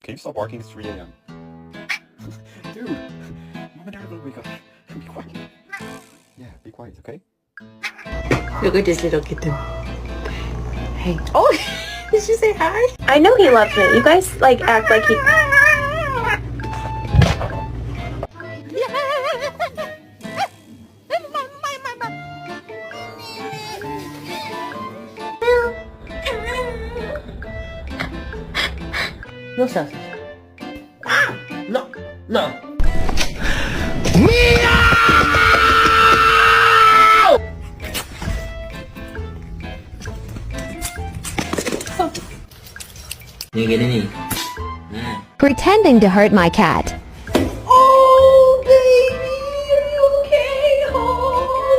Can you stop barking? It's 3 a.m. Dude, Mom and Dad will wake up. Be quiet. Yeah, be quiet, okay? Look at this little kitten. Hey. Oh, did she say hi? I know he loves me. You guys like act like he. No selfish. No, no. Như vậy đó nhỉ? Pretending to hurt my cat.